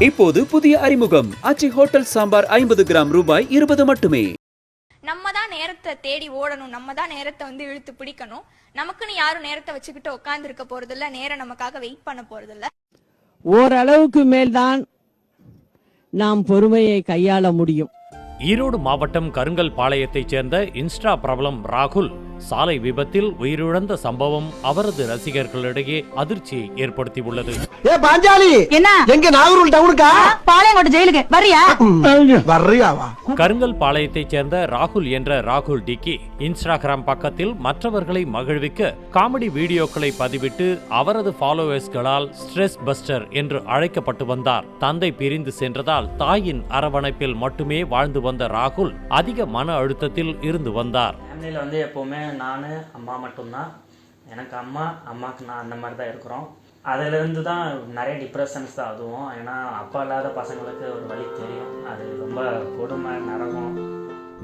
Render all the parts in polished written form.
இப்போது புதிய அறிமுகம் ஆச்சி ஹோட்டல் சாம்பார் 50 கிராம் ரூபாய் 20 மட்டுமே. நம்ம தான் நேரத்தை தேடி ஓடணும், நம்ம தான் நேரத்தை இழுத்து பிடிக்கணும். நமக்குன்னு யாரும் நேரத்தை வச்சுக்கிட்டு உட்கார்ந்து இருக்க போறதில்ல, நேரம் நமக்காக வெயிட் பண்ண போறதில்ல. ஓரளவுக்கு மேல்தான் நாம் பொறுமையை கையாள முடியும். ஈரோடு மாவட்டம் கருங்கல் பாளையத்தைச் சேர்ந்த இன்ஸ்டா பிரபலம் ராகுல் சாலை விபத்தில் உயிரிழந்த சம்பவம் அவரது ரசிகர்களிடையே அதிர்ச்சியை ஏற்படுத்தியுள்ளது. கருங்கல் பாளையத்தைச் சேர்ந்த ராகுல் என்ற ராகுல் டிக்கி இன்ஸ்டாகிராம் பக்கத்தில் மற்றவர்களை மகிழ்விக்க காமெடி வீடியோக்களை பதிவிட்டு அவரது ஃபாலோவர்ஸ்களால் ஸ்ட்ரெஸ் பஸ்டர் என்று அழைக்கப்பட்டு வந்தார். தந்தை பிரிந்து சென்றதால் தாயின் அரவணைப்பில் மட்டுமே வாழ்ந்து வந்த ராகுல் அதிக மன அழுத்தத்தில் இருந்து வந்தார். ஃபேமிலியில் எப்போவுமே நான் அம்மா மட்டும்தான். எனக்கு அம்மாவுக்கு நான் அந்த மாதிரி தான் இருக்கிறோம். அதிலிருந்து தான் நிறைய டிப்ரெஷன்ஸ் தான். அதுவும் ஏன்னா அப்பா இல்லாத பசங்களுக்கு ஒரு வழி தெரியும், அது ரொம்ப கொடுமை நரகம்.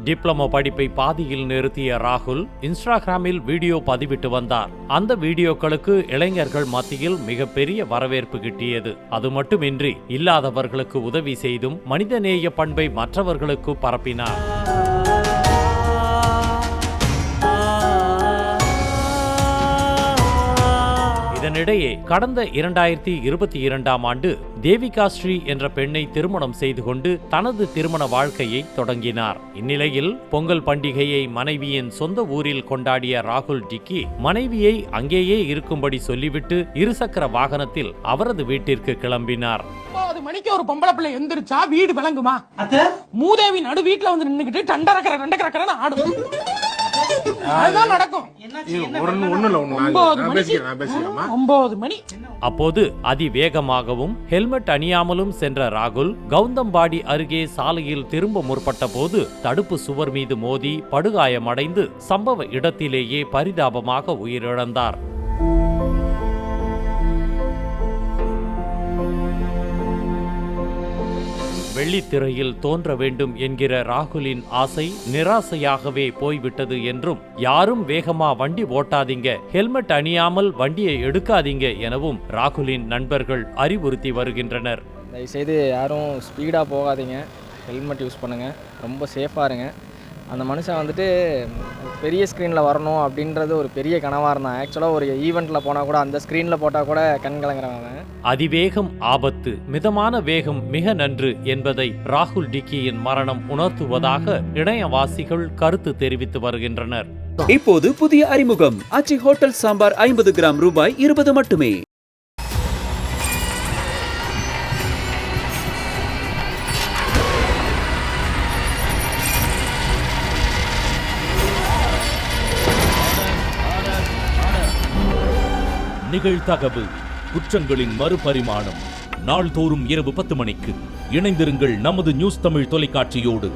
டிப்ளமோ படிப்பை பாதியில் நிறுத்திய ராகுல் இன்ஸ்டாகிராமில் வீடியோ பதிவிட்டு வந்தார். அந்த வீடியோக்களுக்கு இளைஞர்கள் மத்தியில் மிகப்பெரிய வரவேற்பு கிட்டியது. அது மட்டுமின்றி இல்லாதவர்களுக்கு உதவி செய்தும் மனிதநேய பண்பை மற்றவர்களுக்கு பரப்பினார். இதனிடையே கடந்த 2022ஆம் ஆண்டு தேவிகா ஸ்ரீ என்ற பெண்ணை திருமணம் செய்து கொண்டு தனது திருமண வாழ்க்கையை தொடங்கினார். இந்நிலையில் பொங்கல் பண்டிகையை மனைவியின் சொந்த ஊரில் கொண்டாடிய ராகுல் டிக்கி மனைவியை அங்கேயே இருக்கும்படி சொல்லிவிட்டு இருசக்கர வாகனத்தில் அவரது வீட்டிற்கு கிளம்பினார். 9 மணிக்கு ஒரு பொம்பளை பிள்ளை எந்திரிச்சா வீடு விளங்குமா? மூதேவி நடு வீட்டுல நின்னுக்கிட்டு டண்டரக்கற ஆடும். அப்போது அதிவேகமாகவும் ஹெல்மெட் அணியாமலும் சென்ற ராகுல் கவுந்தம்பாடி அருகே சாலையில் திரும்ப முற்பட்ட போது தடுப்பு சுவர் மீது மோதி படுகாயமடைந்து சம்பவ இடத்திலேயே பரிதாபமாக உயிரிழந்தார். வெள்ளித்திரையில் தோன்ற வேண்டும் என்கிற ராகுலின் ஆசை நிராசையாகவே போய்விட்டது என்றும், யாரும் வேகமா வண்டி ஓட்டாதீங்க, ஹெல்மெட் அணியாமல் வண்டியை எடுக்காதீங்க எனவும் ராகுலின் நண்பர்கள் அறிவுறுத்தி வருகின்றனர். தயவுசெய்து யாரும் ஸ்பீடாக போகாதீங்க, ஹெல்மெட் யூஸ் பண்ணுங்க, ரொம்ப சேஃபாக இருங்க. அந்த மனுஷன் பெரிய ஸ்க்ரீனில் வரணும் அப்படின்றது ஒரு பெரிய கனவாக இருந்தான். ஆக்சுவலாக ஒரு ஈவெண்ட்டில் போனால் கூட அந்த ஸ்க்ரீனில் போட்டால் கூட கண் கலங்குறவன். அதிவேகம் ஆபத்து, மிதமான வேகம் மிக நன்று என்பதை ராகுல் டிக்கியின் மரணம் உணர்த்துவதாக இணையவாசிகள் கருத்து தெரிவித்து வருகின்றனர். இப்போது புதிய அறிமுகம் ஆச்சி ஹோட்டல் சாம்பார் 50 கிராம் ரூபாய் 20 மட்டுமே. நிகழ்தகவு குற்றங்களின் மறுபரிமாணம் நாள்தோறும் இரவு 10 மணிக்கு இணைந்திருங்கள் நமது நியூஸ் தமிழ் தொலைக்காட்சியோடு.